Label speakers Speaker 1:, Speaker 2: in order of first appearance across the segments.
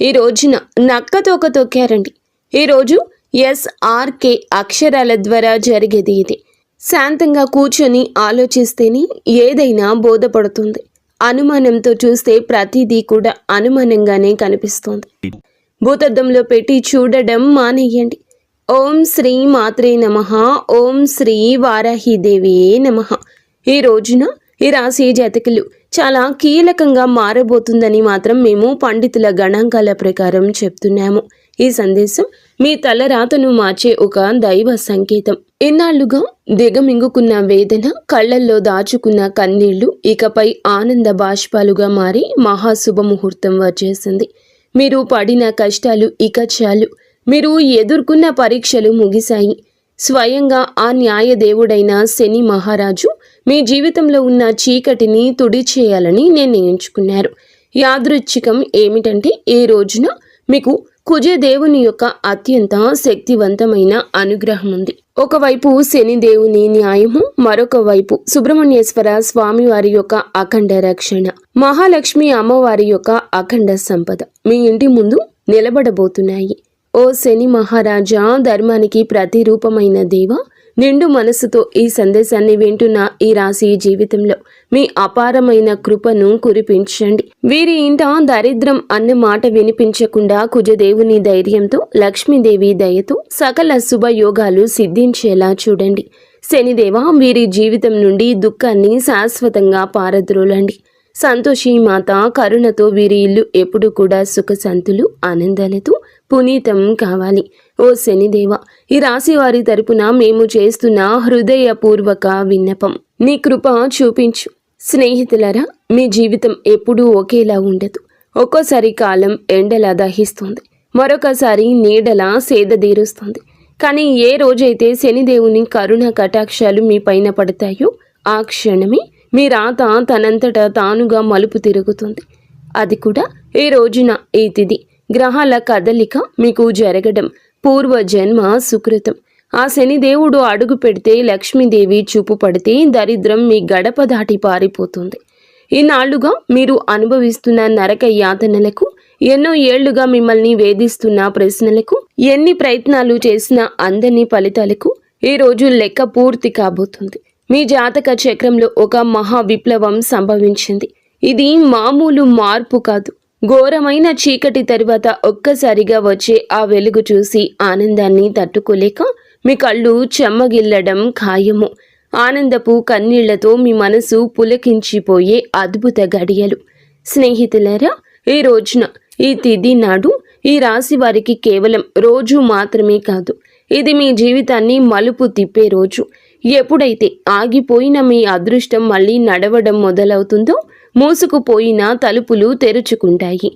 Speaker 1: ఈ రోజున నక్కతోక తొక్కారండి. ఈరోజు SRK అక్షరాల ద్వారా జరిగేది ఇది. శాంతంగా కూర్చొని ఆలోచిస్తేనే ఏదైనా బోధపడుతుంది. అనుమానంతో చూస్తే ప్రతిదీ కూడా అనుమానంగానే కనిపిస్తుంది. భూతద్దంలో పెట్టి చూడడం మానేయండి. ఓం శ్రీ మాత్రే నమః. ఓం శ్రీ వారాహిదేవి నమః. ఈ రోజున ఈ రాశి జాతకులు చాలా కీలకంగా మారబోతుందని మాత్రం మేము పండితుల గణాంకాల ప్రకారం చెప్తున్నాము. ఈ సందేశం మీ తలరాతను మార్చే ఒక దైవ సంకేతం. ఇన్నాళ్లుగా దిగమింగుకున్న వేదన, కళ్లల్లో దాచుకున్న కన్నీళ్లు ఇకపై ఆనంద బాష్పాలుగా మారి మహాశుభముహూర్తం వచ్చేసింది. మీరు పడిన కష్టాలు ఇక చాలు. మీరు ఎదుర్కొన్న పరీక్షలు ముగిశాయి. స్వయంగా ఆ న్యాయదేవుడైన శని మహారాజు మీ జీవితంలో ఉన్న చీకటిని తుడిచేయాలని నిర్ణయించుకున్నారు. యాదృచ్ఛికం ఏమిటంటే ఈ రోజున మీకు కుజదేవుని యొక్క అత్యంత శక్తివంతమైన అనుగ్రహం ఉంది. ఒకవైపు శనిదేవుని న్యాయము, మరొక వైపు సుబ్రహ్మణ్యేశ్వర స్వామి వారి యొక్క అఖండ రక్షణ, మహాలక్ష్మి అమ్మవారి యొక్క అఖండ సంపద మీ ఇంటి ముందు నిలబడబోతున్నాయి. ఓ శని మహారాజా, ధర్మానికి ప్రతిరూపమైన దేవ, నిండు మనసుతో ఈ సందేశాన్ని వింటున్న ఈ రాశి జీవితంలో మీ అపారమైన కృపను కురిపించండి. వీరి ఇంట దరిద్రం అన్న మాట వినిపించకుండా కుజదేవుని ధైర్యంతో, లక్ష్మీదేవి దయతో సకల శుభయోగాలు సిద్ధించేలా చూడండి. శనిదేవ, వీరి జీవితం నుండి దుఃఖాన్ని శాశ్వతంగా పారద్రోలండి. సంతోషి మాత కరుణతో వీరి ఇల్లు ఎప్పుడు కూడా సుఖశాంతులు ఆనందాలతో పునీతం కావాలి. ఓ శనిదేవ, ఈ రాశి వారి తరపున మేము చేస్తున్న హృదయపూర్వక విన్నపం, నీ కృప చూపించు. స్నేహితులరా, మీ జీవితం ఎప్పుడూ ఒకేలా ఉండదు. ఒక్కోసారి కాలం ఎండలా దహిస్తుంది, మరొకసారి నీడలా సేదదీరుస్తుంది. కానీ ఏ రోజైతే శనిదేవుని కరుణ కటాక్షాలు మీ పైన పడతాయో ఆ క్షణమే మీ రాత తనంతటా తానుగా మలుపు తిరుగుతుంది. అది కూడా ఈ రోజున ఈ తిథి గ్రహాల కదలిక మీకు జరగడం పూర్వజన్మ సుకృతం. ఆ శనిదేవుడు అడుగు పెడితే, లక్ష్మీదేవి చూపు పడితే దరిద్రం మీ గడప దాటి పారిపోతుంది. ఈనాళ్లుగా మీరు అనుభవిస్తున్న నరక యాతనలకు, ఎన్నో ఏళ్లుగా మిమ్మల్ని వేధిస్తున్న ప్రశ్నలకు, ఎన్ని ప్రయత్నాలు చేసినా అందని ఫలితాలకు ఈ రోజు లెక్క పూర్తి కాబోతుంది. మీ జాతక చక్రంలో ఒక మహా విప్లవం సంభవించింది. ఇది మామూలు మార్పు కాదు. ఘోరమైన చీకటి తరువాత ఒక్కసారిగా వచ్చే ఆ వెలుగు చూసి ఆనందాన్ని తట్టుకోలేక మీ కళ్ళు చెమ్మగిల్లడం ఖాయము. ఆనందపు కన్నీళ్లతో మీ మనసు పులకించిపోయే అద్భుత గడియలు. స్నేహితులారా, ఈ రోజున ఈ తిథి నాడు ఈ రాశి వారికి కేవలం రోజు మాత్రమే కాదు, ఇది మీ జీవితాన్ని మలుపు తిప్పే రోజు. ఎప్పుడైతే ఆగిపోయిన మీ అదృష్టం మళ్ళీ నడవడం మొదలవుతుందో మూసుకుపోయిన తలుపులు తెరుచుకుంటాయి.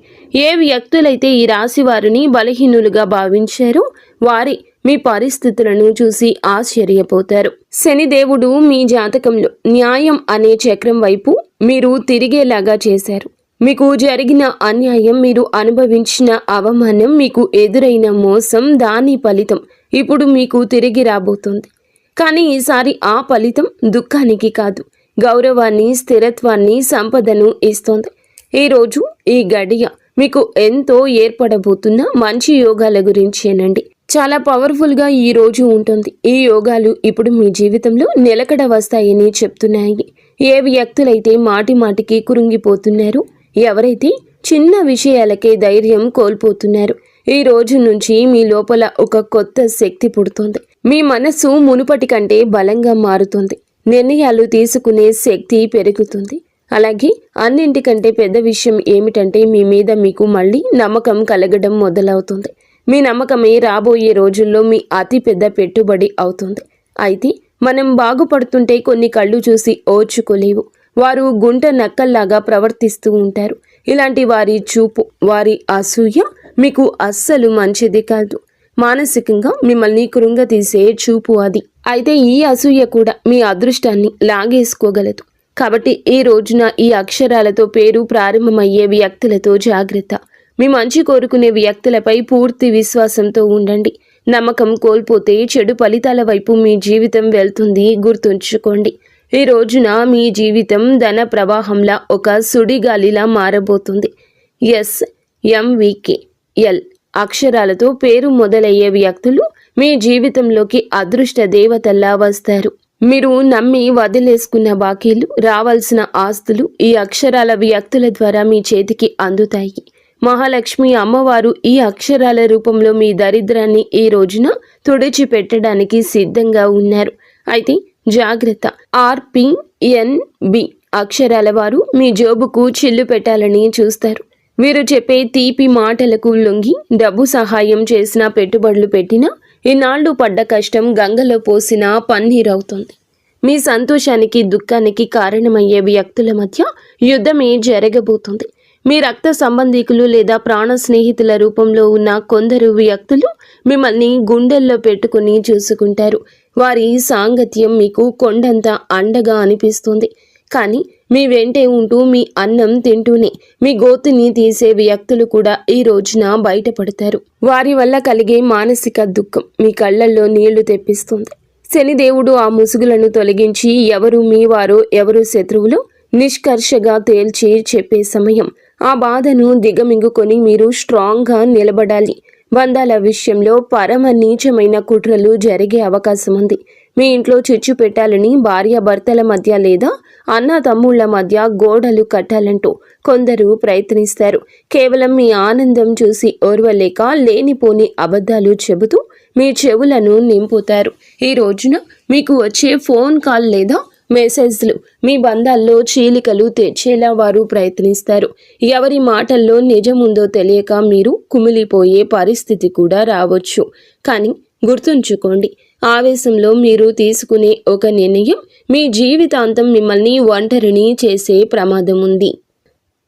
Speaker 1: ఏ వ్యక్తులైతే ఈ రాశి వారిని బలహీనులుగా భావించారో వారి మీ పరిస్థితులను చూసి ఆశ్చర్యపోతారు. శనిదేవుడు మీ జాతకంలో న్యాయం అనే చక్రం వైపు మీరు తిరిగేలాగా చేశారు. మీకు జరిగిన అన్యాయం, మీరు అనుభవించిన అవమానం, మీకు ఎదురైన మోసం, దాని ఫలితం ఇప్పుడు మీకు తిరిగి రాబోతుంది. కానీ ఈసారి ఆ ఫలితం దుఃఖానికి కాదు, గౌరవాన్ని, స్థిరత్వాన్ని, సంపదను ఇస్తోంది. ఈరోజు ఈ గడియ మీకు ఎంతో ఏర్పడబోతున్న మంచి యోగాల గురించేనండి. చాలా పవర్ఫుల్గా ఈ రోజు ఉంటుంది. ఈ యోగాలు ఇప్పుడు మీ జీవితంలో నిలకడ వస్తాయని చెప్తున్నాయి. ఏ వ్యక్తులైతే మాటి మాటికి కురుంగిపోతున్నారో, ఎవరైతే చిన్న విషయాలకే ధైర్యం కోల్పోతున్నారు, ఈ రోజు నుంచి మీ లోపల ఒక కొత్త శక్తి పుడుతోంది. మీ మనసు మునుపటి కంటే బలంగా మారుతుంది. నిర్ణయాలు తీసుకునే శక్తి పెరుగుతుంది. అలాగే అన్నింటికంటే పెద్ద విషయం ఏమిటంటే మీ మీద మీకు మళ్ళీ నమ్మకం కలగడం మొదలవుతుంది. మీ నమ్మకమే రాబోయే రోజుల్లో మీ అతి పెద్ద పెట్టుబడి అవుతుంది. అయితే మనం బాగుపడుతుంటే కొన్ని కళ్ళు చూసి ఓర్చుకోలేవు. వారు గుంట నక్కల్లాగా ప్రవర్తిస్తూ ఉంటారు. ఇలాంటి వారి చూపు, వారి అసూయ మీకు అస్సలు మంచిది కాదు. మానసికంగా మిమ్మల్ని కృంగతీసే చూపు అది. అయితే ఈ అసూయ కూడా మీ అదృష్టాన్ని లాగేసుకోగలదు. కాబట్టి ఈ రోజున ఈ అక్షరాలతో పేరు ప్రారంభమయ్యే వ్యక్తులతో జాగ్రత్త. మీ మంచి కోరుకునే వ్యక్తులపై పూర్తి విశ్వాసంతో ఉండండి. నమ్మకం కోల్పోతే చెడు ఫలితాల వైపు మీ జీవితం వెళ్తుంది, గుర్తుంచుకోండి. ఈ రోజున మీ జీవితం ధన ప్రవాహంలా ఒక సుడిగాలిలా మారబోతుంది. MVK ఎల్ అక్షరాలతో పేరు మొదలయ్యే వ్యక్తులు మీ జీవితంలోకి అదృష్ట దేవతల్లా వస్తారు. మీరు నమ్మి వదిలేసుకున్న బాకీలు, రావాల్సిన ఆస్తులు ఈ అక్షరాల వ్యక్తుల ద్వారా మీ చేతికి అందుతాయి. మహాలక్ష్మి అమ్మవారు ఈ అక్షరాల రూపంలో మీ దరిద్రాన్ని ఈ రోజున తుడిచిపెట్టడానికి సిద్ధంగా ఉన్నారు. అయితే జాగ్రత్త, RPNB అక్షరాల వారు మీ జోబుకు చిల్లు పెట్టాలని చూస్తారు. వీరు చెప్పే తీపి మాటలకు లొంగి డబ్బు సహాయం చేసినా, పెట్టుబడులు పెట్టినా ఇన్నాళ్లు పడ్డ కష్టం గంగలో పోసిన పన్నీరవుతుంది. మీ సంతోషానికి, దుఃఖానికి కారణమయ్యే వ్యక్తుల మధ్య యుద్ధమే జరగబోతుంది. మీ రక్త సంబంధికులు లేదా ప్రాణ స్నేహితుల రూపంలో ఉన్న కొందరు వ్యక్తులు మిమ్మల్ని గుండెల్లో పెట్టుకుని చూసుకుంటారు. వారి సాంగత్యం మీకు కొండంత అండగా అనిపిస్తుంది. కానీ మీ వెంటే ఉంటూ మీ అన్నం తింటూనే మీ గోతుని తీసే వ్యక్తులు కూడా ఈ రోజున బయటపడతారు. వారి వల్ల కలిగే మానసిక దుఃఖం మీ కళ్ళల్లో నీళ్లు తెప్పిస్తుంది. శనిదేవుడు ఆ ముసుగులను తొలగించి ఎవరు మీ వారో ఎవరు శత్రువులో నిష్కర్షగా తేల్చి చెప్పే సమయం. ఆ బాధను దిగమింగుకొని మీరు స్ట్రాంగ్గా నిలబడాలి. బంధాల విషయంలో పరమ నీచమైన కుట్రలు జరిగే అవకాశం ఉంది. మీ ఇంట్లో చిచ్చు పెట్టాలని భార్యాభర్తల మధ్య లేదా అన్న తమ్ముళ్ల మధ్య గోడలు కట్టాలంటూ కొందరు ప్రయత్నిస్తారు. కేవలం మీ ఆనందం చూసి ఓర్వలేక లేనిపోని అబద్ధాలు చెబుతూ మీ చెవులను నింపుతారు. ఈ రోజున మీకు వచ్చే ఫోన్ కాల్ లేదా మెసేజ్లు మీ బంధాల్లో చీలికలు తెచ్చేలా వారు ప్రయత్నిస్తారు. ఎవరి మాటల్లో నిజముందో తెలియక మీరు కుమిలిపోయే పరిస్థితి కూడా రావచ్చు. కానీ గుర్తుంచుకోండి, ఆవేశంలో మీరు తీసుకునే ఒక నిర్ణయం మీ జీవితాంతం మిమ్మల్ని ఒంటరిని చేసే ప్రమాదం ఉంది.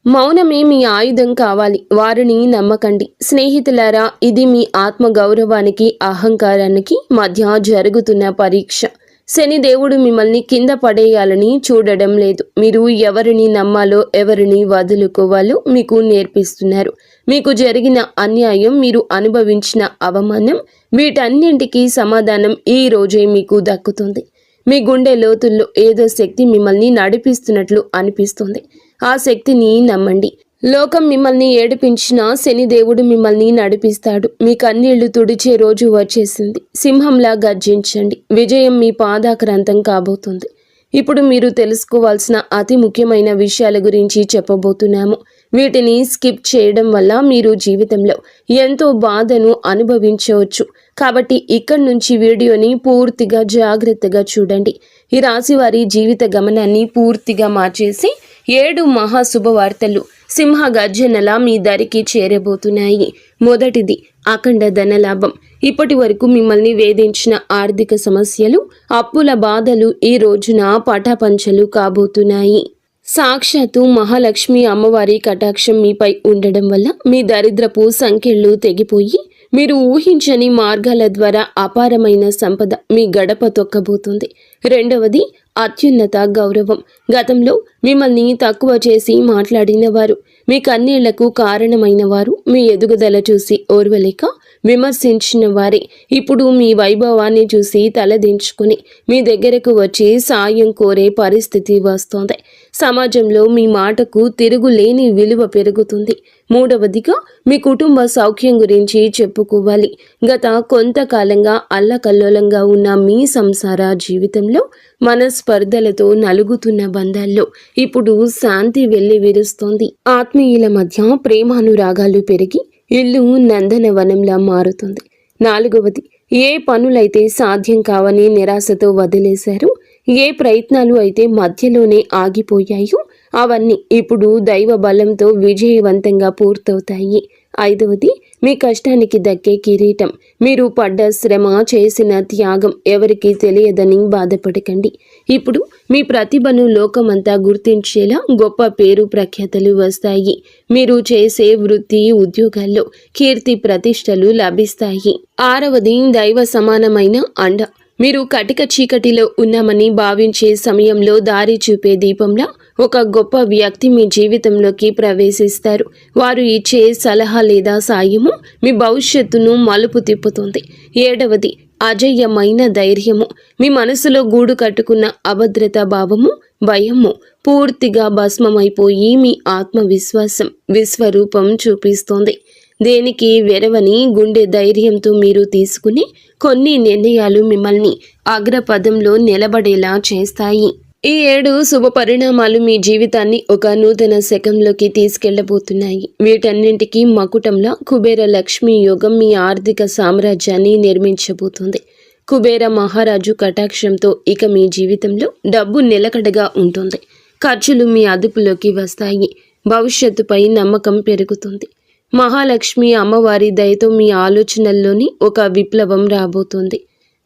Speaker 1: మౌనమే మీ ఆయుధం కావాలి. వారిని నమ్మకండి. స్నేహితులారా, ఇది మీ ఆత్మగౌరవానికి, అహంకారానికి మధ్య జరుగుతున్న పరీక్ష. శనిదేవుడు మిమ్మల్ని కింద పడేయాలని చూడడం లేదు. మీరు ఎవరిని నమ్మాలో, ఎవరిని వదులుకోవాలో మీకు నేర్పిస్తున్నారు. మీకు జరిగిన అన్యాయం, మీరు అనుభవించిన అవమానం, వీటన్నింటికీ సమాధానం ఈ రోజే మీకు దక్కుతుంది. మీ గుండె లోతుల్లో ఏదో శక్తి మిమ్మల్ని నడిపిస్తున్నట్లు అనిపిస్తుంది. ఆ శక్తిని నమ్మండి. లోకం మిమ్మల్ని ఏడిపించినా శనిదేవుడు మిమ్మల్ని నడిపిస్తాడు. మీ కన్నీళ్లు తుడిచే రోజు వచ్చేసింది. సింహంలా గర్జించండి. విజయం మీ పాదాక్రాంతం కాబోతుంది. ఇప్పుడు మీరు తెలుసుకోవాల్సిన అతి ముఖ్యమైన విషయాల గురించి చెప్పబోతున్నాము. వీటిని స్కిప్ చేయడం వల్ల మీరు జీవితంలో ఎంతో బాధను అనుభవించవచ్చు. కాబట్టి ఇక్కడి నుంచి వీడియోని పూర్తిగా జాగ్రత్తగా చూడండి. ఈ రాశి వారి జీవిత గమనాన్ని పూర్తిగా మార్చేసి 7 మహాశుభవార్తలు సింహ గర్జనలా మీ దరికి చేరబోతున్నాయి. మొదటిది అఖండ ధనలాభం. ఇప్పటి వరకు మిమ్మల్ని వేధించిన ఆర్థిక సమస్యలు, అప్పుల బాధలు ఈ రోజున పటాపంచలు కాబోతున్నాయి. సాక్షాత్తు మహాలక్ష్మి అమ్మవారి కటాక్షం మీపై ఉండడం వల్ల మీ దరిద్రపు సంఖ్యలు తెగిపోయి మీరు ఊహించని మార్గాల ద్వారా అపారమైన సంపద మీ గడప తొక్కబోతుంది. రెండవది అత్యున్నత గౌరవం. గతంలో మిమ్మల్ని తక్కువ చేసి మాట్లాడిన వారు, మీ కన్నీళ్లకు కారణమైన వారు, మీ ఎదుగుదల చూసి ఓర్వలేక విమర్శించిన వారే ఇప్పుడు మీ వైభవాన్ని చూసి తలదించుకుని మీ దగ్గరకు వచ్చి సాయం కోరే పరిస్థితి వస్తోంది. సమాజంలో మీ మాటకు తిరుగులేని విలువ పెరుగుతుంది. మూడవదిగా మీ కుటుంబ సౌఖ్యం గురించి చెప్పుకోవాలి. గత కొంతకాలంగా అల్లకల్లోలంగా ఉన్న మీ సంసార జీవితంలో మనస్పర్ధలతో నలుగుతున్న బంధాల్లో ఇప్పుడు శాంతి వెళ్లి విరుస్తోంది. ఆత్మీయుల మధ్య ప్రేమానురాగాలు పెరిగి ఇల్లు నందనవనంలా మారుతుంది. నాలుగవది, ఏ పనులైతే సాధ్యం కావని నిరాశతో వదిలేశారో, ఏ ప్రయత్నాలు అయితే మధ్యలోనే ఆగిపోయాయో అవన్నీ ఇప్పుడు దైవ బలంతో విజయవంతంగా పూర్తవుతాయి. ఐదవది, మీ కష్టానికి దక్కే కిరీటం. మీరు పడ్డ శ్రమ, చేసిన త్యాగం ఎవరికీ తెలియదని బాధపడకండి. ఇప్పుడు మీ ప్రతిభను లోకమంతా గుర్తించేలా గొప్ప పేరు ప్రఖ్యాతలు వస్తాయి. మీరు చేసే వృత్తి, ఉద్యోగాల్లో కీర్తి ప్రతిష్టలు లభిస్తాయి. ఆరవది, దైవ సమానమైన అండ. మీరు కటిక చీకటిలో ఉన్నామని భావించే సమయంలో దారి చూపే దీపంలా ఒక గొప్ప వ్యక్తి మీ జీవితంలోకి ప్రవేశిస్తారు. వారు ఇచ్చే సలహా లేదా సాయము మీ భవిష్యత్తును మలుపు తిప్పుతుంది. ఏడవది, అజయ్యమైన ధైర్యము. మీ మనసులో గూడు కట్టుకున్న అభద్రతా భావము, భయము పూర్తిగా భస్మమైపోయి మీ ఆత్మవిశ్వాసం విశ్వరూపం చూపిస్తోంది. దేనికి వెరవని గుండె ధైర్యంతో మీరు తీసుకునే కొన్ని నిర్ణయాలు మిమ్మల్ని అగ్రపదంలో నిలబడేలా చేస్తాయి. ఈ 7 శుభ పరిణామాలు మీ జీవితాన్ని ఒక నూతన శకంలోకి తీసుకెళ్లబోతున్నాయి. వీటన్నింటికీ మకుటంలా కుబేర లక్ష్మీ యోగం మీ ఆర్థిక సామ్రాజ్యాన్ని నిర్మించబోతుంది. కుబేర మహారాజు కటాక్షంతో ఇక మీ జీవితంలో డబ్బు నిలకడగా ఉంటుంది. ఖర్చులు మీ అదుపులోకి వస్తాయి. భవిష్యత్తుపై నమ్మకం పెరుగుతుంది. మహాలక్ష్మి అమ్మవారి దయతో మీ ఆలోచనల్లోని ఒక విప్లవం రాబోతుంది.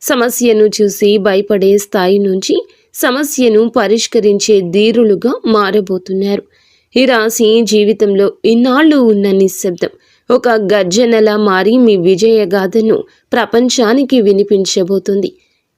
Speaker 1: సమస్యను చూసి భయపడే స్థాయి నుంచి సమస్యను పరిష్కరించే ధీరులుగా మారబోతున్నారు. ఈ రాశి జీవితంలో ఇన్నాళ్ళు ఉన్న నిశ్శబ్దం ఒక గర్జనలా మారి మీ విజయగాథను ప్రపంచానికి వినిపించబోతుంది.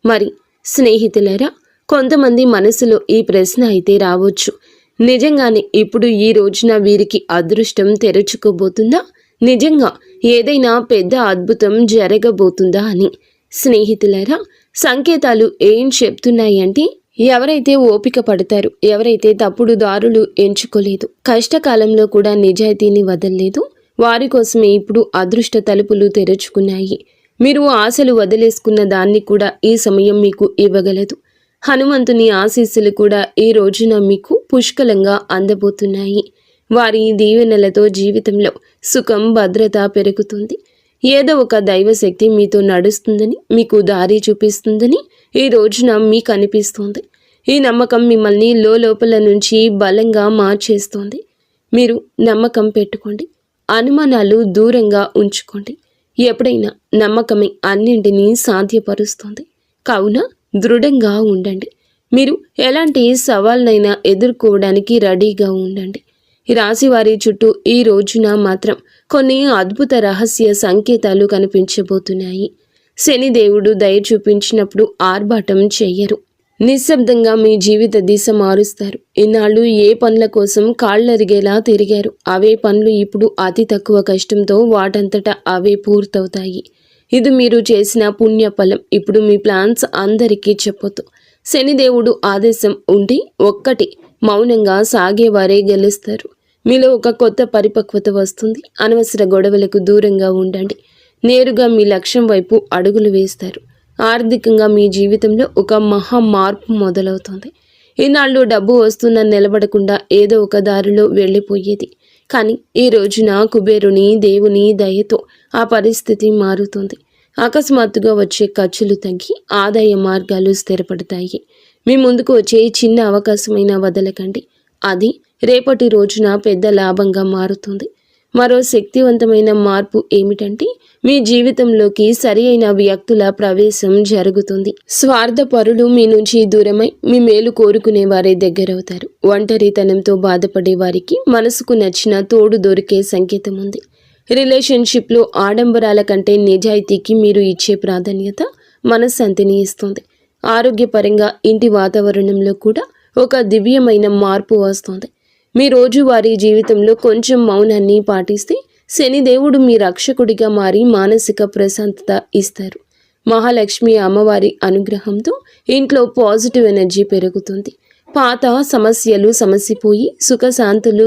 Speaker 1: మరి స్నేహితులరా, కొంతమంది మనసులో ఈ ప్రశ్న అయితే రావచ్చు, నిజంగానే ఇప్పుడు ఈ రోజున వీరికి అదృష్టం తెరుచుకోబోతుందా? నిజంగా ఏదైనా పెద్ద అద్భుతం జరగబోతుందా అని. స్నేహితులారా, సంకేతాలు ఏం చెప్తున్నాయంటే, ఎవరైతే ఓపిక పడతారు, ఎవరైతే తప్పుడు దారులు ఎంచుకోలేదు, కష్టకాలంలో కూడా నిజాయితీని వదలలేదు, వారి కోసమే ఇప్పుడు అదృష్ట తలుపులు తెరుచుకున్నాయి. మీరు ఆశలు వదిలేసుకున్న దాన్ని కూడా ఈ సమయం మీకు ఇవ్వగలదు. హనుమంతుని ఆశీస్సులు కూడా ఈ రోజున మీకు పుష్కలంగా అందబోతున్నాయి. వారి దీవెనలతో జీవితంలో సుఖం, భద్రత పెరుగుతుంది. ఏదో ఒక దైవశక్తి మీతో నడుస్తుందని, మీకు దారి చూపిస్తుందని ఈ రోజున మీకు అనిపిస్తుంది. ఈ నమ్మకం మిమ్మల్ని లోపల నుంచి బలంగా మార్చేస్తుంది. మీరు నమ్మకం పెట్టుకోండి, అనుమానాలు దూరంగా ఉంచుకోండి. ఎప్పుడైనా నమ్మకమే అన్నింటినీ సాధ్యపరుస్తుంది. కావున దృఢంగా ఉండండి. మీరు ఎలాంటి సవాల్నైనా ఎదుర్కోవడానికి రెడీగా ఉండండి. ఈ రాశి వారి చుట్టూ ఈ రోజున మాత్రం కొన్ని అద్భుత రహస్య సంకేతాలు కనిపించబోతున్నాయి. శనిదేవుడు దయ చూపించినప్పుడు ఆర్భాటం చెయ్యరు. నిశ్శబ్దంగా మీ జీవిత దిశ మారుస్తారు. ఇన్నాళ్ళు ఏ పనుల కోసం కాళ్ళరిగేలా తిరిగారు, అవే పనులు ఇప్పుడు అతి తక్కువ కష్టంతో వాటంతటా అవే పూర్తవుతాయి. ఇది మీరు చేసిన పుణ్యఫలం. ఇప్పుడు మీ ప్లాన్స్ అందరికీ చెప్పొద్దు. శనిదేవుడు ఆదేశం ఉండి ఒక్కటి మౌనంగా సాగేవారే గెలుస్తారు. మీలో ఒక కొత్త పరిపక్వత వస్తుంది. అనవసర గొడవలకు దూరంగా ఉండండి. నేరుగా మీ లక్ష్యం వైపు అడుగులు వేస్తారు. ఆర్థికంగా మీ జీవితంలో ఒక మహా మార్పు మొదలవుతుంది. ఈనాళ్ళు డబ్బు వస్తున్న నిలబడకుండా ఏదో ఒక దారిలో వెళ్ళిపోయేది. కానీ ఈ రోజున కుబేరుని దేవుని దయతో ఆ పరిస్థితి మారుతుంది. అకస్మాత్తుగా వచ్చే ఖర్చులు తగ్గి ఆదాయ మార్గాలు స్థిరపడతాయి. మీ ముందుకు వచ్చే చిన్న అవకాశమైనా వదలకండి. అది రేపటి రోజున పెద్ద లాభంగా మారుతుంది. మరో శక్తివంతమైన మార్పు ఏమిటంటే, మీ జీవితంలోకి సరి అయిన వ్యక్తుల ప్రవేశం జరుగుతుంది. స్వార్థపరులు మీ నుంచి దూరమై మీ మేలు కోరుకునే వారే దగ్గరవుతారు. ఒంటరితనంతో బాధపడే వారికి మనసుకు నచ్చిన తోడు దొరికే సంకేతం ఉంది. రిలేషన్షిప్లో ఆడంబరాల కంటే నిజాయితీకి మీరు ఇచ్చే ప్రాధాన్యత మనశ్శాంతిని ఇస్తుంది. ఆరోగ్యపరంగా ఇంటి వాతావరణంలో కూడా ఒక దివ్యమైన మార్పు వస్తుంది. మీ రోజువారీ జీవితంలో కొంచెం మౌనాన్ని పాటిస్తే శనిదేవుడు మీ రక్షకుడిగా మారి మానసిక ప్రశాంతత ఇస్తారు. మహాలక్ష్మి అమ్మవారి అనుగ్రహంతో ఇంట్లో పాజిటివ్ ఎనర్జీ పెరుగుతుంది. పాత సమస్యలు సమసిపోయి సుఖశాంతులు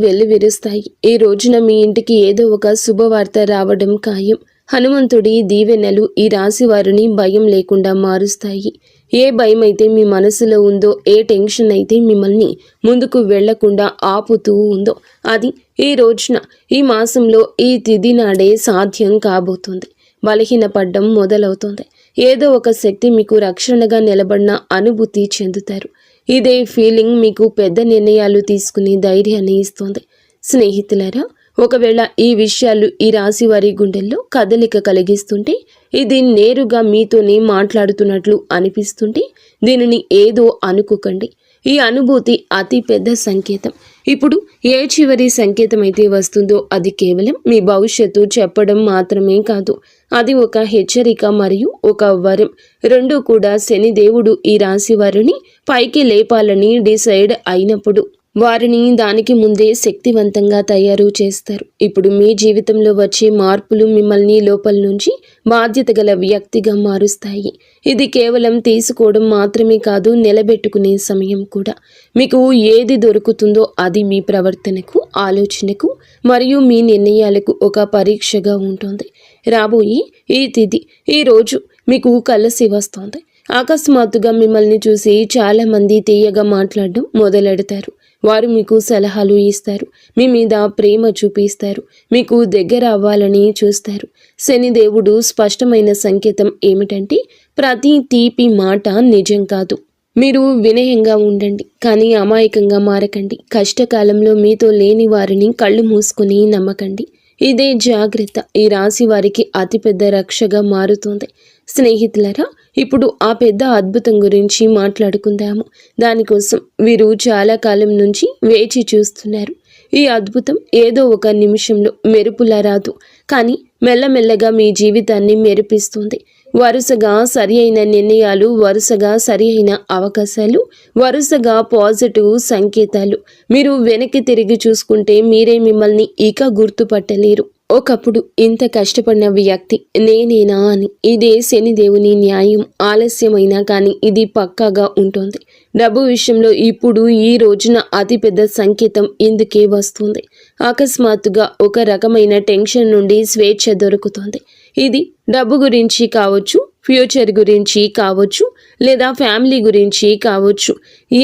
Speaker 1: వెల్లివిరుస్తాయి. ఈ రోజున మీ ఇంటికి ఏదో ఒక శుభవార్త రావడం ఖాయం. హనుమంతుడి దీవెనలు ఈ రాశి వారిని భయం లేకుండా మారుస్తాయి. ఏ భయం అయితే మీ మనసులో ఉందో, ఏ టెన్షన్ అయితే మిమ్మల్ని ముందుకు వెళ్లకుండా ఆపుతూ ఉందో, అది ఈ రోజున, ఈ మాసంలో, ఈ తిథి నాడే సాధ్యం కాబోతుంది. బలహీనపడ్డం మొదలవుతుంది. ఏదో ఒక శక్తి మీకు రక్షణగా నిలబడిన అనుభూతి చెందుతారు. ఇదే ఫీలింగ్ మీకు పెద్ద నిర్ణయాలు తీసుకునే ధైర్యాన్ని ఇస్తుంది. స్నేహితులారా, ఒకవేళ ఈ విషయాలు ఈ రాశి వారి గుండెల్లో కదలిక కలిగిస్తుంటే, ఇది నేరుగా మీతోనే మాట్లాడుతున్నట్లు అనిపిస్తుంటే, దీనిని ఏదో అనుకోకండి. ఈ అనుభూతి అతి పెద్ద సంకేతం. ఇప్పుడు ఏ చివరి సంకేతం అయితే వస్తుందో అది కేవలం మీ భవిష్యత్తు చెప్పడం మాత్రమే కాదు. అది ఒక హెచ్చరిక మరియు ఒక వరం. రెండూ కూడా శనిదేవుడు ఈ రాశి వారిని పైకి లేపాలని డిసైడ్ అయినప్పుడు వారిని దానికి ముందే శక్తివంతంగా తయారు చేస్తారు. ఇప్పుడు మీ జీవితంలో వచ్చే మార్పులు మిమ్మల్ని లోపల నుంచి బాధ్యత గల వ్యక్తిగా మారుస్తాయి. ఇది కేవలం తీసుకోవడం మాత్రమే కాదు, నిలబెట్టుకునే సమయం కూడా. మీకు ఏది దొరుకుతుందో అది మీ ప్రవర్తనకు, ఆలోచనకు మరియు మీ నిర్ణయాలకు ఒక పరీక్షగా ఉంటుంది. రాబోయే ఈ తిథి, ఈ రోజు మీకు కలిసి వస్తుంది. అకస్మాత్తుగా మిమ్మల్ని చూసి చాలామంది తీయగా మాట్లాడడం మొదలెడతారు. వారు మీకు సలహాలు ఇస్తారు, మీ మీద ప్రేమ చూపిస్తారు, మీకు దగ్గర అవ్వాలని చూస్తారు. శనిదేవుడు స్పష్టమైన సంకేతం ఏమిటంటే, ప్రతి తీపి మాట నిజం కాదు. మీరు వినయంగా ఉండండి, కానీ అమాయకంగా మారకండి. కష్టకాలంలో మీతో లేని వారిని కళ్ళు మూసుకొని నమ్మకండి. ఇదే జాగ్రత్త ఈ రాశి వారికి అతిపెద్ద రక్షగా మారుతుంది. స్నేహితులరా, ఇప్పుడు ఆ పెద్ద అద్భుతం గురించి మాట్లాడుకుందాము. దానికోసం వీరు చాలా కాలం నుంచి వేచి చూస్తున్నారు. ఈ అద్భుతం ఏదో ఒక నిమిషంలో మెరుపులా రాదు, కానీ మెల్లమెల్లగా మీ జీవితాన్ని మెరిపిస్తుంది. వరుసగా సరి అయిన నిర్ణయాలు, వరుసగా సరి అయిన అవకాశాలు, వరుసగా పాజిటివ్ సంకేతాలు. మీరు వెనక్కి తిరిగి చూసుకుంటే మీరే మిమ్మల్ని ఇక గుర్తుపట్టలేరు. ఒకప్పుడు ఇంత కష్టపడిన వ్యక్తి నేనేనా అని. ఇదే శనిదేవుని న్యాయం. ఆలస్యమైనా కానీ ఇది పక్కాగా ఉంటుంది. డబ్బు విషయంలో ఇప్పుడు ఈ రోజున అతిపెద్ద సంకేతం ఇందుకే వస్తుంది. అకస్మాత్తుగా ఒక రకమైన టెన్షన్ నుండి స్వేచ్ఛ దొరుకుతుంది. ఇది డబ్బు గురించి కావచ్చు, ఫ్యూచర్ గురించి కావచ్చు, లేదా ఫ్యామిలీ గురించి కావచ్చు.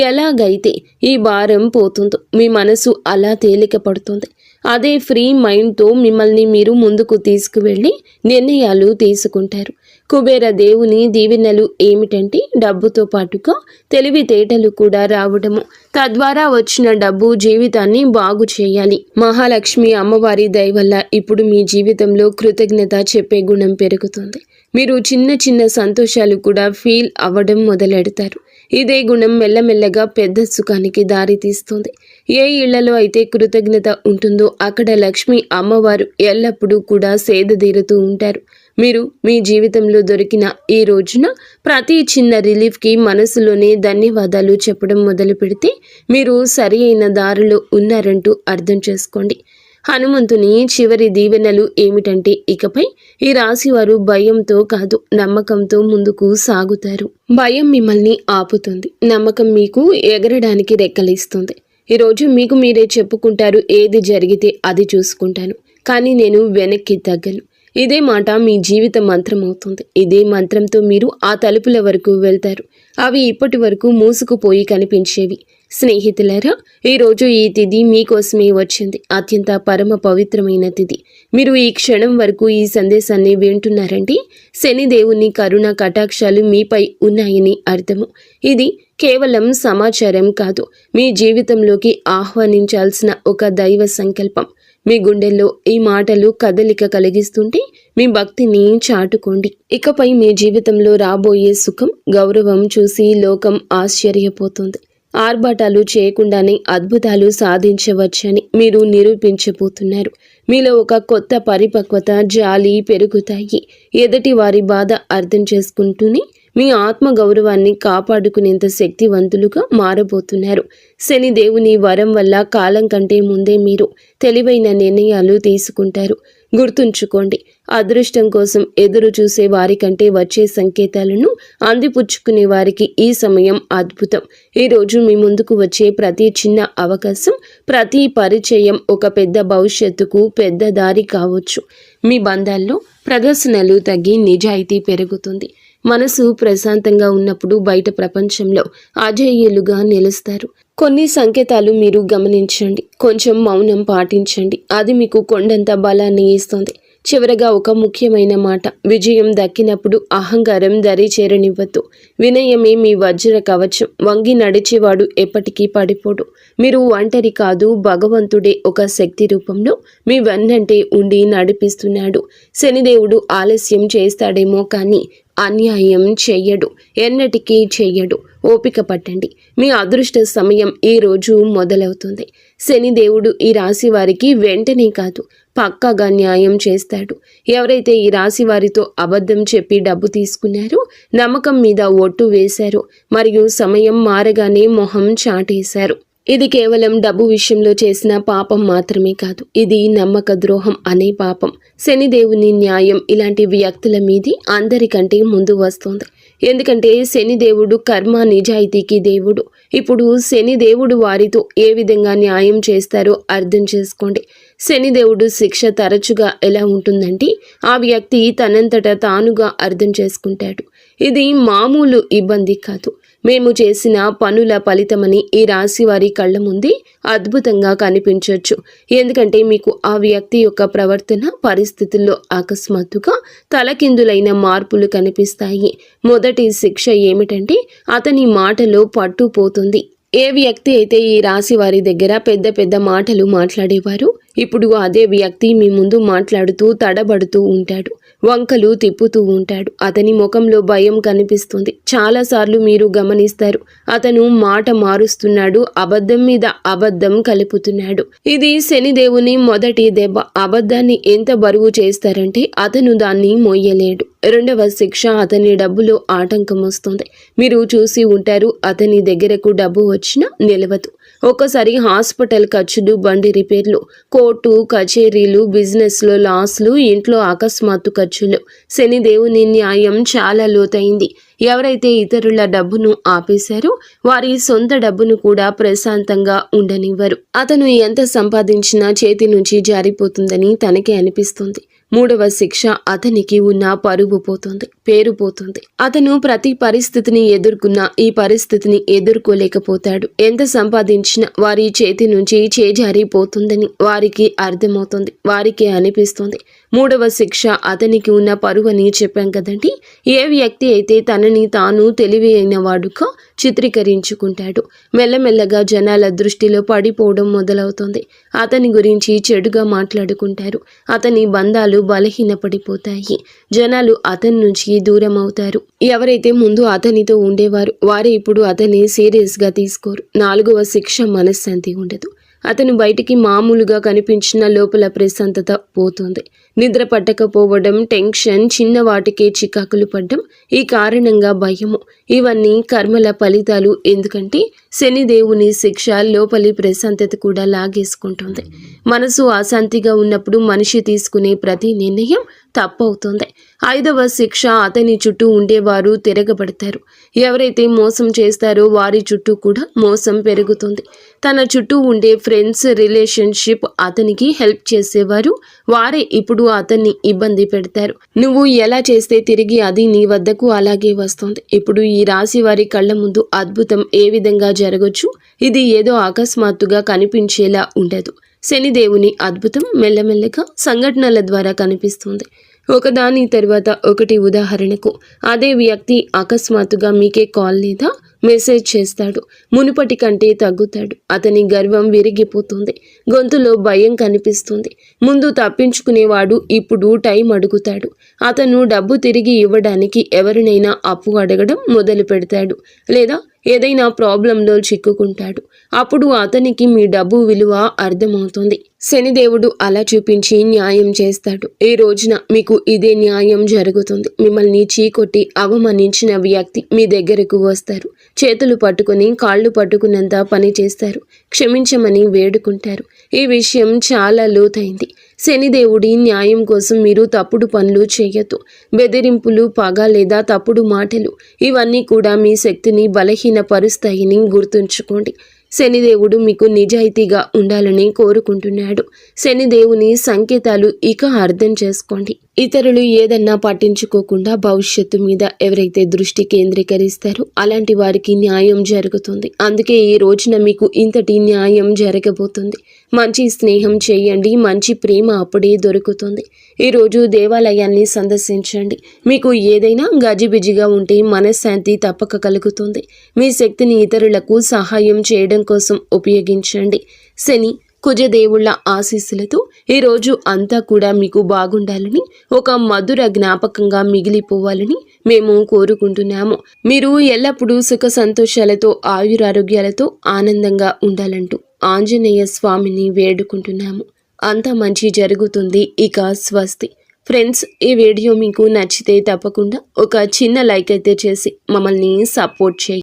Speaker 1: ఎలాగైతే ఈ భారం పోతుందో మీ మనసు అలా తేలిక పడుతుంది. అదే ఫ్రీ మైండ్తో మిమ్మల్ని మీరు ముందుకు తీసుకువెళ్ళి నిర్ణయాలు తీసుకుంటారు. కుబేర దేవుని దీవెనలు ఏమిటంటే, డబ్బుతో పాటుగా తెలివితేటలు కూడా రావడము. తద్వారా వచ్చిన డబ్బు జీవితాన్ని బాగు చేయాలి. మహాలక్ష్మి అమ్మవారి దయ వల్ల ఇప్పుడు మీ జీవితంలో కృతజ్ఞత చెప్పే గుణం పెరుగుతుంది. మీరు చిన్న చిన్న సంతోషాలు కూడా ఫీల్ అవ్వడం మొదలెడతారు. ఇదే గుణం మెల్లమెల్లగా పెద్ద సుఖానికి దారితీస్తుంది. ఏ ఇళ్లలో అయితే కృతజ్ఞత ఉంటుందో అక్కడ లక్ష్మి అమ్మవారు ఎల్లప్పుడూ కూడా సేదతీరుతూ ఉంటారు. మీరు మీ జీవితంలో దొరికిన ఈ రోజున ప్రతి చిన్న రిలీఫ్కి మనసులోనే ధన్యవాదాలు చెప్పడం మొదలు పెడితే మీరు సరి అయిన దారిలో ఉన్నారంటూ అర్థం చేసుకోండి. హనుమంతుని చివరి దీవెనలు ఏమిటంటే, ఇకపై ఈ రాశివారు భయంతో కాదు, నమ్మకంతో ముందుకు సాగుతారు. భయం మిమ్మల్ని ఆపుతుంది, నమ్మకం మీకు ఎగరడానికి రెక్కలిస్తుంది. ఈరోజు మీకు మీరే చెప్పుకుంటారు, ఏది జరిగితే అది చూసుకుంటాను, కానీ నేను వెనక్కి తగ్గను. ఇదే మాట మీ జీవిత మంత్రం అవుతుంది. ఇదే మంత్రంతో మీరు ఆ తలుపుల వరకు వెళ్తారు. అవి ఇప్పటి వరకు మూసుకుపోయి కనిపించేవి. స్నేహితులారా, ఈరోజు ఈ తిథి మీకోసమే వచ్చింది. అత్యంత పరమ పవిత్రమైన తిథి. మీరు ఈ క్షణం వరకు ఈ సందేశాన్ని వింటున్నారంటే శనిదేవుని కరుణ కటాక్షాలు మీపై ఉన్నాయని అర్థము. ఇది కేవలం సమాచారం కాదు, మీ జీవితంలోకి ఆహ్వానించాల్సిన ఒక దైవ సంకల్పం. మీ గుండెల్లో ఈ మాటలు కదలిక కలిగిస్తుంటే మీ భక్తిని చాటుకోండి. ఇకపై మీ జీవితంలో రాబోయే సుఖం, గౌరవం చూసి లోకం ఆశ్చర్యపోతుంది. ఆర్భాటాలు చేయకుండానే అద్భుతాలు సాధించవచ్చని మీరు నిరూపించబోతున్నారు. మీలో ఒక కొత్త పరిపక్వత, జాలి పెరుగుతాయి. ఎదుటి వారి బాధ అర్థం చేసుకుంటూనే మీ ఆత్మగౌరవాన్ని కాపాడుకునేంత శక్తివంతులుగా మారబోతున్నారు. శనిదేవుని వరం వల్ల కాలం కంటే ముందే మీరు తెలివైన నిర్ణయాలు తీసుకుంటారు. గుర్తుంచుకోండి, అదృష్టం కోసం ఎదురు చూసే వారికంటే వచ్చే సంకేతాలను అందిపుచ్చుకునే వారికి ఈ సమయం అద్భుతం. ఈరోజు మీ ముందుకు వచ్చే ప్రతి చిన్న అవకాశం, ప్రతి పరిచయం ఒక పెద్ద భవిష్యత్తుకు పెద్ద దారి కావచ్చు. మీ బంధాల్లో ప్రదర్శనలు తగ్గి నిజాయితీ పెరుగుతుంది. మనసు ప్రశాంతంగా ఉన్నప్పుడు బయట ప్రపంచంలో అజేయులుగా నిలుస్తారు. కొన్ని సంకేతాలు మీరు గమనించండి, కొంచెం మౌనం పాటించండి. అది మీకు కొండంత బలాన్ని ఇస్తుంది. చివరగా ఒక ముఖ్యమైన మాట, విజయం దక్కినప్పుడు అహంకారం దరి చేరనివ్వద్దు. వినయమే మీ వజ్ర కవచం. వంగి నడిచేవాడు ఎప్పటికీ పడిపోడు. మీరు ఒంటరి కాదు, భగవంతుడే ఒక శక్తి రూపంలో మీ వెన్నంటే ఉండి నడిపిస్తున్నాడు. శనిదేవుడు ఆలస్యం చేస్తాడేమో కానీ అన్యాయం చెయ్యడు, ఎన్నటికీ చెయ్యడు. ఓపిక పట్టండి, మీ అదృష్ట సమయం ఈ రోజు మొదలవుతుంది. శనిదేవుడు ఈ రాశి వారికి వెంటనే కాదు, పక్కాగా న్యాయం చేస్తాడు. ఎవరైతే ఈ రాశి వారితో అబద్ధం చెప్పి డబ్బు తీసుకున్నారో, నమ్మకం మీద ఒట్టు వేశారో, మరియు సమయం మారగానే మొహం చాటేశారు, ఇది కేవలం డబ్బు విషయంలో చేసిన పాపం మాత్రమే కాదు, ఇది నమ్మక ద్రోహం అనే పాపం. శనిదేవుని న్యాయం ఇలాంటి వ్యక్తుల మీది అందరికంటే ముందు వస్తుంది. ఎందుకంటే శనిదేవుడు కర్మ నిజాయితీకి దేవుడు. ఇప్పుడు శనిదేవుడు వారితో ఏ విధంగా న్యాయం చేస్తారో అర్థం చేసుకోండి. శనిదేవుడు శిక్ష తరచుగా ఎలా ఉంటుందంటే ఆ వ్యక్తి తనంతట తానుగా అర్థం చేసుకుంటాడు. ఇది మామూలు ఇబ్బంది కాదు, మేము చేసిన పనుల ఫలితమని ఈ రాశి వారి కళ్ళ ముందే అద్భుతంగా కనిపించవచ్చు. ఎందుకంటే మీకు ఆ వ్యక్తి యొక్క ప్రవర్తన పరిస్థితుల్లో అకస్మాత్తుగా తలకిందులైన మార్పులు కనిపిస్తాయి. మొదటి శిక్ష ఏమిటంటే అతని మాటలో పట్టుపోతుంది. ఏ వ్యక్తి అయితే ఈ రాశి వారి దగ్గర పెద్ద పెద్ద మాటలు మాట్లాడేవారు, ఇప్పుడు అదే వ్యక్తి మీ ముందు మాట్లాడుతూ తడబడుతూ ఉంటాడు, వంకలు తిప్పుతూ ఉంటాడు. అతని ముఖంలో భయం కనిపిస్తుంది. చాలాసార్లు మీరు గమనిస్తారు, అతను మాట మారుస్తున్నాడు, అబద్ధం మీద అబద్ధం కలుపుతున్నాడు. ఇది శనిదేవుని మొదటి దెబ్బ. అబద్ధాన్ని ఎంత బరువు చేస్తారంటే అతను దాన్ని మోయలేడు. రెండవ శిక్ష, అతని డబ్బులో ఆటంకం వస్తుంది. మీరు చూసి ఉంటారు, అతని దగ్గరకు డబ్బు వచ్చినా నిలవదు. ఒక్కసారి హాస్పిటల్ ఖర్చులు, బండి రిపేర్లు, కోర్టు కచేరీలు, బిజినెస్లో లాస్లు, ఇంట్లో అకస్మాత్తు ఖర్చులు. శనిదేవుని న్యాయం చాలా లోతైంది. ఎవరైతే ఇతరుల డబ్బును ఆపేశారో వారి సొంత డబ్బును కూడా ప్రశాంతంగా ఉండనివ్వరు. అతను ఎంత సంపాదించినా చేతి నుంచి జారిపోతుందని తనకే అనిపిస్తుంది. మూడవ శిక్ష, అతనికి ఉన్న పరువు పోతుంది, పేరు పోతుంది. అతను ప్రతి పరిస్థితిని ఎదుర్కొన్నా ఈ పరిస్థితిని ఎదుర్కోలేకపోతాడు. ఎంత సంపాదించినా వారి చేతి నుంచి చేజారిపోతుందని వారికి అర్థమవుతుంది, వారికి అనిపిస్తుంది. మూడవ శిక్ష, అతనికి ఉన్న పరువు అని చెప్పాం కదండి. ఏ వ్యక్తి అయితే తనని తాను తెలివి అయిన వాడుగా చిత్రీకరించుకుంటాడు, మెల్లమెల్లగా జనాల దృష్టిలో పడిపోవడం మొదలవుతుంది. అతని గురించి చెడుగా మాట్లాడుకుంటారు. అతని బంధాలు బలహీనపడిపోతాయి. జనాలు అతని నుంచి దూరం అవుతారు. ఎవరైతే ముందు అతనితో ఉండేవారు వారే ఇప్పుడు అతన్ని సీరియస్గా తీసుకోరు. నాలుగవ శిక్ష, మనశ్శాంతి ఉండదు. అతను బయటికి మామూలుగా కనిపించిన లోపల ప్రశాంతత పోతుంది. నిద్ర పట్టకపోవడం, టెన్షన్, చిన్న వాటికే చికాకులు పడ్డం, ఈ కారణంగా భయము, ఇవన్నీ కర్మల ఫలితాలు. ఎందుకంటే శనిదేవుని శిక్ష లోపలి ప్రశాంతత కూడా లాగేసుకుంటుంది. మనసు అశాంతిగా ఉన్నప్పుడు మనిషి తీసుకునే ప్రతి నిర్ణయం తప్పవుతుంది. ఐదవ శిక్ష, అతని చుట్టూ ఉండేవారు తిరగబడతారు. ఎవరైతే మోసం చేస్తారో వారి చుట్టూ కూడా మోసం పెరుగుతుంది. తన చుట్టూ ఉండే ఫ్రెండ్స్, రిలేషన్షిప్, అతనికి హెల్ప్ చేసేవారు వారే ఇప్పుడు అతన్ని ఇబ్బంది పెడతారు. నువ్వు ఎలా చేస్తే తిరిగి అది నీ వద్దకు అలాగే వస్తుంది. ఇప్పుడు ఈ రాశి వారి కళ్ళ ముందు అద్భుతం ఏ విధంగా జరగచ్చు, ఇది ఏదో అకస్మాత్తుగా కనిపించేలా ఉండదు. శనిదేవుని అద్భుతం మెల్లమెల్లగా సంఘటనల ద్వారా కనిపిస్తుంది. ఒకదాని తర్వాత ఒకటి. ఉదాహరణకు అదే వ్యక్తి అకస్మాత్తుగా మీకే కాల్ లేదా మెసేజ్ చేస్తాడు. మునుపటి కంటే తగ్గుతాడు. అతని గర్వం విరిగిపోతుంది. గొంతులో భయం కనిపిస్తుంది. ముందు తప్పించుకునేవాడు ఇప్పుడు టైం అడుగుతాడు. అతను డబ్బు తిరిగి ఇవ్వడానికి ఎవరినైనా అప్పు అడగడం మొదలు పెడతాడు, లేదా ఏదైనా ప్రాబ్లంలో చిక్కుకుంటాడు. అప్పుడు అతనికి మీ డబ్బు విలువ అర్థమవుతుంది. శనిదేవుడు అలా చూపించి న్యాయం చేస్తాడు. ఈ రోజున మీకు ఇదే న్యాయం జరుగుతుంది. మిమ్మల్ని చీకొట్టి అవమానించిన వ్యక్తి మీ దగ్గరకు వస్తారు. చేతులు పట్టుకుని కాళ్ళు పట్టుకున్నంత పని చేస్తారు. క్షమించమని వేడుకుంటారు. ఈ విషయం చాలా లోతైంది. శనిదేవుడి న్యాయం కోసం మీరు తప్పుడు పనులు చేయొద్దు. బెదిరింపులు, పగ లేదా తప్పుడు మాటలు, ఇవన్నీ కూడా మీ శక్తిని బలహీనపరుస్తాయని గుర్తుంచుకోండి. శనిదేవుడు మీకు నిజాయితీగా ఉండాలని కోరుకుంటున్నాడు. శనిదేవుని సంకేతాలు ఇక అర్థం చేసుకోండి. ఇతరులు ఏదన్నా పట్టించుకోకుండా భవిష్యత్తు మీద ఎవరైతే దృష్టి కేంద్రీకరిస్తారో అలాంటి వారికి న్యాయం జరుగుతుంది. అందుకే ఈ రోజున మీకు ఇంతటి న్యాయం జరగబోతుంది. మంచి స్నేహం చేయండి, మంచి ప్రేమ అప్పుడే దొరుకుతుంది. ఈరోజు దేవాలయాన్ని సందర్శించండి. మీకు ఏదైనా గజిబిజిగా ఉంటే మనశ్శాంతి తప్పక కలుగుతుంది. మీ శక్తిని ఇతరులకు సహాయం చేయడం కోసం ఉపయోగించండి. శని, కుజదేవుళ్ల ఆశీస్సులతో ఈరోజు అంతా కూడా మీకు బాగుండాలని, ఒక మధుర జ్ఞాపకంగా మిగిలిపోవాలని మేము కోరుకుంటున్నాము. మీరు ఎల్లప్పుడూ సుఖ సంతోషాలతో, ఆయురారోగ్యాలతో ఆనందంగా ఉండాలంటూ ఆంజనేయ స్వామిని వేడుకుంటున్నాము. అంతా మంచి జరుగుతుంది. ఇక స్వస్తి. ఫ్రెండ్స్, ఈ వీడియో మీకు నచ్చితే తప్పకుండా ఒక చిన్న లైక్ అయితే చేసి మమ్మల్ని సపోర్ట్ చేయండి.